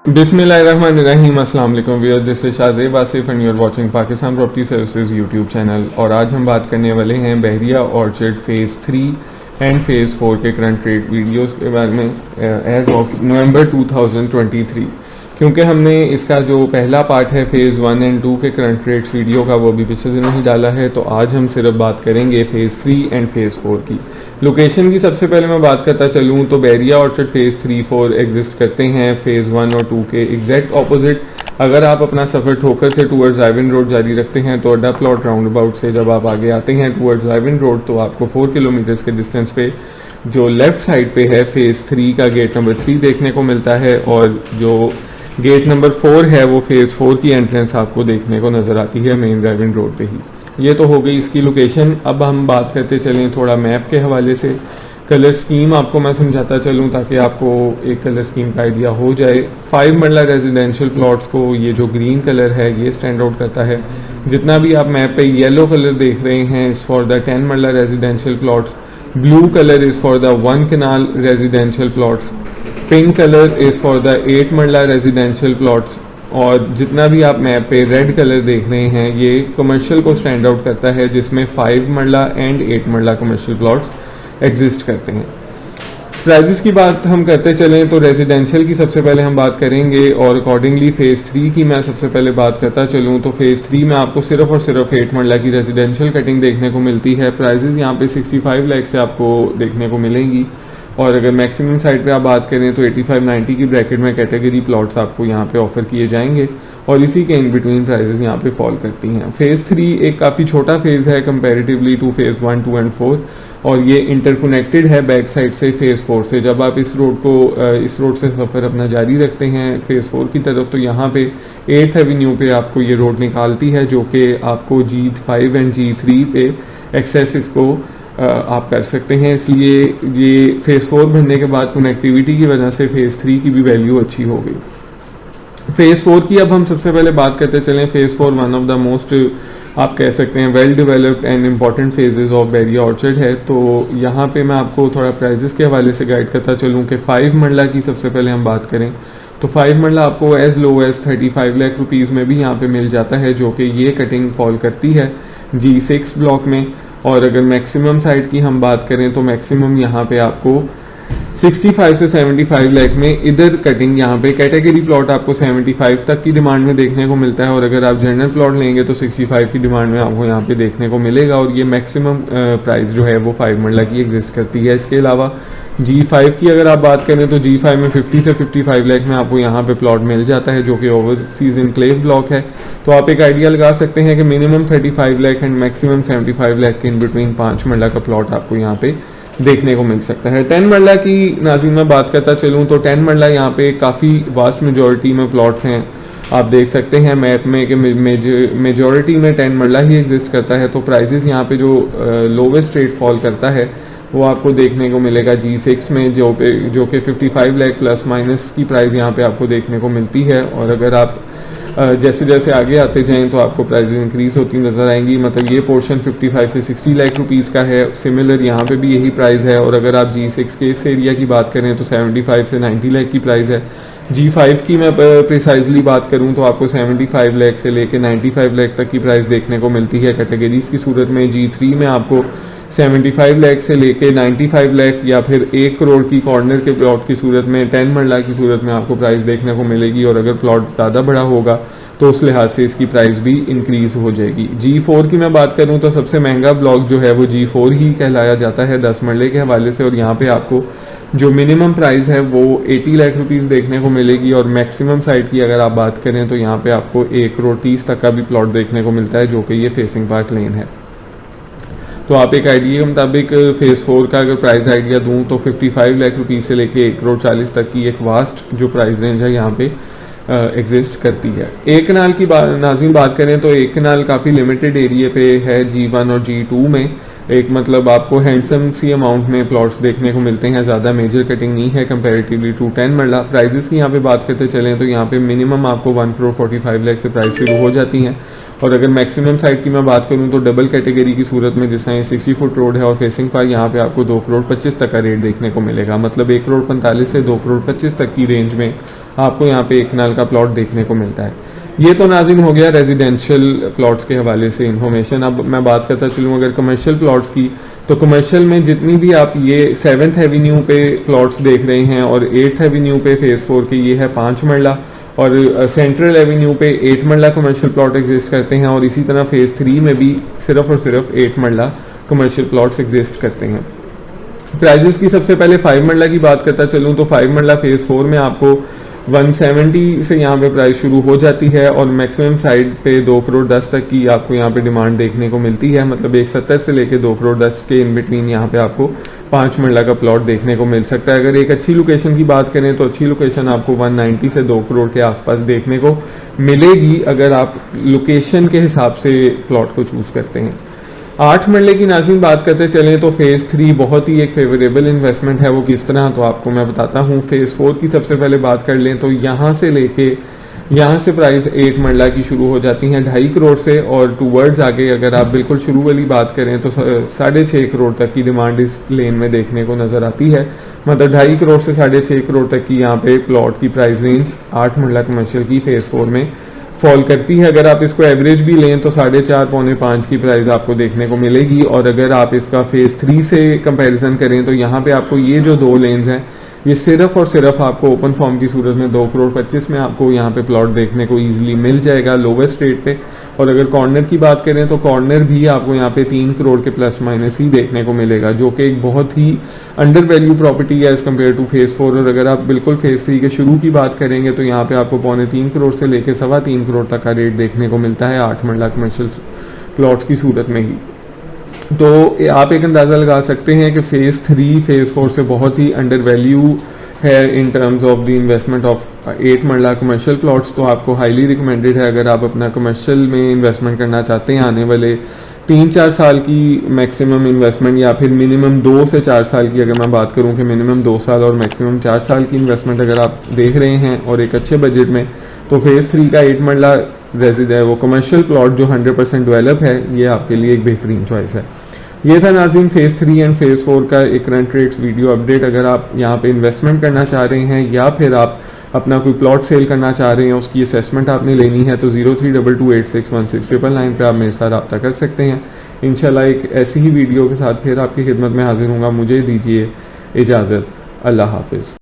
बिस्मिल्लाहिर्रहमानिर्रहीम। अस्सलाम वालेकुम viewers, this is Shahzeb Asif and you are watching Pakistan property services YouTube channel. और आज हम बात करने वाले हैं Bahria orchard phase 3 and phase 4 के करंट ट्रेड वीडियोस के बारे में एज ऑफ नवंबर 2023। क्योंकि हमने इसका जो पहला पार्ट है फेज़ 1 एंड 2 के करंट ट्रेड्स वीडियो का वो भी पिछले दिनों ही डाला है, तो आज हम सिर्फ बात करेंगे फेज़ 3 एंड फेज़ 4 की। लोकेशन की सबसे पहले मैं बात करता चलूँ तो बहरिया ऑर्चर्ड फेज़ 3-4 एग्जिस्ट करते हैं फेज़ 1 और 2 के एग्जैक्ट ऑपोजिट। अगर आप अपना सफ़र ठोकर से टूवर्ड्स आइविन रोड जारी रखते हैं तो अड्डा प्लॉट राउंड अबाउट से जब आप आगे आते हैं टूवर्ड्स आइविन रोड तो आपको 4 किलोमीटर्स के डिस्टेंस पे जो लेफ्ट साइड पे है फेज़ 3 का गेट नंबर 3 देखने को मिलता है, और जो गेट नंबर 4 है वो फेज़ 4 की एंट्रेंस आपको देखने को नज़र आती है मेन ड्राइविंग रोड पे ही। ये तो हो गई इसकी लोकेशन। अब हम बात करते चलें थोड़ा मैप के हवाले से। कलर स्कीम आपको मैं समझाता चलूँ ताकि आपको एक कलर स्कीम का आइडिया हो जाए। 5 मरला रेजिडेंशियल प्लॉट्स को ये जो ग्रीन कलर है ये स्टैंड आउट करता है। जितना भी आप मैप पे येलो कलर देख रहे हैं is for the 10 marla residential plots, blue colour is for the 1 kanal residential plots, pink colour is for the 8 marla residential plots, और जितना भी आप मैप पे रेड कलर देख रहे हैं ये कमर्शियल को स्टैंड आउट करता है, जिसमें 5 मरला एंड 8 मरला कमर्शियल प्लॉट्स एग्जिस्ट करते हैं। प्राइजेस की बात हम करते चलें तो रेजिडेंशियल की सबसे पहले हम बात करेंगे, और अकॉर्डिंगली फेज़ 3 की मैं सबसे पहले बात करता चलूँ तो फेज़ 3 में आपको सिर्फ और सिर्फ 8 मरला की रेजिडेंशियल कटिंग देखने को मिलती है। प्राइजेस यहाँ पे 65 लाख से आपको देखने को मिलेंगी, और अगर मैक्सिमम साइड पे आप बात करें तो 85-90 की ब्रैकेट में कैटेगरी प्लॉट्स आपको यहाँ पे ऑफर किए जाएंगे, और इसी के इन बिटवीन प्राइजेस यहाँ पे फॉल करती हैं। फेज़ 3 एक काफ़ी छोटा फेज़ है कंपैरेटिवली टू फेज़ 1, 2 एंड 4, और ये इंटरकनेक्टेड है बैक साइड से फेज़ 4 से। जब आप इस रोड से सफ़र अपना जारी रखते हैं फेज़ 4 की तरफ तो यहाँ पे 8th एवेन्यू पे आपको ये रोड निकालती है, जो कि आपको G5 एंड G3 पे एक्सेस इसको आप कर सकते हैं। इसलिए ये फेज़ 4 बनने के बाद कनेक्टिविटी की वजह से फेज़ 3 की भी वैल्यू अच्छी हो गई। फेज़ 4 की अब हम सबसे पहले बात करते चलें। Phase 4 one of the most आप कह सकते हैं well developed and important phases of Bahria orchard है। तो यहाँ पे मैं आपको थोड़ा प्राइजेस के हवाले से गाइड करता चलूँ कि 5 मरला की सबसे पहले हम बात करें तो 5 मरला आपको as low as 35 lakh rupees में भी यहाँ पे मिल जाता है, जो कि ये कटिंग फॉल करती है G6 ब्लॉक में। और अगर मैक्सिमम साइड की हम बात करें तो मैक्सिमम यहाँ पे आपको 65 से 75 लाख में इधर कटिंग यहाँ पे कैटेगरी प्लॉट आपको 75 तक की डिमांड में देखने को मिलता है, और अगर आप जनरल प्लॉट लेंगे तो 65 की डिमांड में आपको यहाँ पे देखने को मिलेगा, और ये मैक्सिमम प्राइस जो है वो 5 मरला की एग्जिस्ट करती है। इसके अलावा G5 की अगर आप बात करें तो G5 में 50 से 55 लाख में आपको यहाँ पे प्लॉट मिल जाता है, जो कि ओवरसीज इनक्लेव ब्लॉक है। तो आप एक आइडिया लगा सकते हैं कि minimum 35 lakh and maximum 75 lakh के इन बिटवीन 5 मरला का प्लॉट आपको यहाँ पे देखने को मिल सकता है। 10 मरला की नाज़रीन मैं बात करता चलूँ तो 10 मरला यहाँ पे काफ़ी वास्ट मेजॉरिटी में प्लॉट्स हैं। आप देख सकते हैं मैप में कि मेजॉरिटी में 10 मरला ही एग्जिस्ट करता है। तो प्राइजेस यहाँ पे जो लोवेस्ट रेट फॉल करता है वो आपको देखने को मिलेगा G6 में, जो कि 55 लाख प्लस माइनस की प्राइस यहाँ पे आपको देखने को मिलती है। और अगर आप जैसे जैसे आगे आते जाएं तो आपको प्राइस इंक्रीज होती नजर आएंगी। मतलब ये पोर्शन 55 से 60 लाख रुपीज़ का है। सिमिलर यहाँ पे भी यही प्राइस है, और अगर आप G6 के इस एरिया की बात करें तो 75 से 90 लाख की प्राइस है। G5 की मैं प्रिसाइजली बात करूं तो आपको 75 लाख से लेकर 95 लाख तक की प्राइस देखने को मिलती है कैटेगरीज की सूरत में। G3 में आपको 75 लाख से लेके 95 लाख या फिर 1 करोड़ की कॉर्नर के प्लॉट की सूरत में 10 मरला की सूरत में आपको प्राइस देखने को मिलेगी, और अगर प्लॉट ज़्यादा बड़ा होगा तो उस लिहाज से इसकी प्राइस भी इंक्रीज हो जाएगी। G4 की मैं बात करूं तो सबसे महंगा ब्लॉक जो है वो G4 ही कहलाया जाता है 10 मरले के हवाले से, और यहाँ पे आपको जो मिनिमम प्राइस है वो 80 लाख रुपीज़ देखने को मिलेगी, और मैक्सिमम साइड की अगर आप बात करें तो यहाँ पे आपको 1 करोड़ 30 तक का भी प्लॉट देखने को मिलता है, जो कि ये फेसिंग पार्क लेन है। तो आप एक आइडिया के मुताबिक फेज़ 4 का अगर प्राइस आइडिया दूं तो 55 लाख रुपीज़ से लेके 1 करोड़ 40 तक की एक वास्ट जो प्राइस रेंज है यहाँ पे एग्जिस्ट करती है। एक कनाल की नाज़रीन बात करें तो एक कनाल काफ़ी लिमिटेड एरिया पे है G1 और G2 में। एक मतलब आपको हैंडसम सी अमाउंट में प्लॉट्स देखने को मिलते हैं, ज़्यादा मेजर कटिंग नहीं है कंपैरेटिवली टू 10 मरला। प्राइजेस की यहाँ पे बात करते चलें तो यहाँ पे मिनिमम आपको 1 करोड़ 45 लाख से प्राइस शुरू हो जाती हैं, और अगर मैक्सिमम साइड की मैं बात करूं तो डबल कैटेगरी की सूरत में जिस तरह 60 फुट रोड है और फेसिंग पर यहाँ पे आपको 2 करोड़ 25 तक का रेट देखने को मिलेगा। मतलब 1 करोड़ 45 से 2 करोड़ 25 तक की रेंज में आपको यहाँ पे 1 कनाल का प्लॉट देखने को मिलता है। ये तो नाज़रीन हो गया रेजिडेंशियल प्लॉट्स के हवाले से इन्फॉर्मेशन। अब मैं बात करता चलूँ अगर कमर्शियल प्लॉट्स की, तो कमर्शियल में जितनी भी आप ये 7th एवेन्यू पे प्लॉट्स देख रहे हैं और 8th एवेन्यू पे फेज 4 के ये है 5 मरला, और सेंट्रल एवेन्यू पे 8 मरला कमर्शियल प्लॉट एग्जिस्ट करते हैं, और इसी तरह फेज 3 में भी सिर्फ और सिर्फ 8 मरला कमर्शियल प्लॉट्स एग्जिस्ट करते हैं। प्राइजेस की सबसे पहले 5 मरला की बात करता चलूँ तो 5 मरला फेज 4 में आपको 170 से यहाँ पे प्राइस शुरू हो जाती है और मैक्सिमम साइड पे 2 करोड़ 10 तक की आपको यहाँ पे डिमांड देखने को मिलती है। मतलब 170 से लेके 2 करोड़ 10 के इन बिटवीन यहाँ पे आपको 5 मरला का प्लॉट देखने को मिल सकता है। अगर एक अच्छी लोकेशन की बात करें तो अच्छी लोकेशन आपको 190 से 2 करोड़ के आसपास देखने को मिलेगी अगर आप लोकेशन के हिसाब से प्लॉट को चूज करते हैं। 8 मरले की नाज़रीन बात करते चलें तो फेज 3 बहुत ही एक फेवरेबल इन्वेस्टमेंट है। वो किस तरह, तो आपको मैं बताता हूँ। फेज 4 की सबसे पहले बात कर लें तो यहाँ से लेके यहाँ से प्राइस 8 मरला की शुरू हो जाती हैं 2.5 करोड़ से, और टूवर्ड्स आगे अगर आप बिल्कुल शुरू वाली बात करें तो 6.5 करोड़ तक की डिमांड इस लेन में देखने को नजर आती है। मतलब 2.5 करोड़ से 6.5 करोड़ तक की यहाँ पे प्लॉट की प्राइस रेंज 8 मरला कमर्शियल की फेज 4 में फॉल करती है। अगर आप इसको एवरेज भी लें तो 4.5 पौने 5 की प्राइस आपको देखने को मिलेगी, और अगर आप इसका फेज 3 से कंपैरिजन करें तो यहाँ पे आपको ये जो 2 लेन्स हैं ये सिर्फ और सिर्फ आपको ओपन फॉर्म की सूरत में 2 करोड़ 25 में आपको यहाँ पे प्लॉट देखने को ईजिली मिल जाएगा लोवेस्ट रेट पे। और अगर कॉर्नर की बात करें तो कॉर्नर भी आपको यहाँ पे 3 करोड़ के प्लस माइनस ही देखने को मिलेगा, जो कि एक बहुत ही अंडर वैल्यू प्रॉपर्टी है एज कम्पेयर टू फेज 4। और अगर आप बिल्कुल फेज 3 के शुरू की बात करेंगे तो यहाँ पे आपको 2.25 करोड़ से लेकर 3.25 करोड़ तक का रेट देखने को मिलता है 8 मरला कमर्शियल प्लॉट्स की सूरत में ही। तो आप एक अंदाज़ा लगा सकते हैं कि फेज 3 फेज 4 से बहुत ही अंडर वैल्यू है in terms of the investment of 8 मरला कमर्शियल प्लॉट्स। तो आपको हाईली रिकमेंडेड है अगर आप अपना कमर्शियल में इन्वेस्टमेंट करना चाहते हैं आने वाले 3-4 साल की मैक्सिमम इन्वेस्टमेंट, या फिर मिनिमम 2 से 4 साल की। अगर मैं बात करूं कि मिनिमम 2 साल और मैक्सिमम 4 साल की इन्वेस्टमेंट अगर आप देख रहे हैं और एक अच्छे बजट में, तो फेज 3 का 8 मरला रेजिड है वो कमर्शियल प्लॉट जो 100% डेवलप है, ये आपके लिए एक बेहतरीन चॉइस है। ये था नाज़रीन फेज 3 एंड फेज 4 का एक करंट रेट्स वीडियो अपडेट। अगर आप यहाँ पे इन्वेस्टमेंट करना चाह रहे हैं या फिर आप अपना कोई प्लॉट सेल करना चाह रहे हैं, उसकी असेसमेंट आपने लेनी है, तो 0322861699 पे आप मेरे साथ रब्ता कर सकते हैं। इंशाल्लाह एक ऐसी ही वीडियो के साथ फिर आपकी खिदमत में हाजिर होऊंगा। मुझे दीजिए इजाज़त। अल्लाह हाफिज़।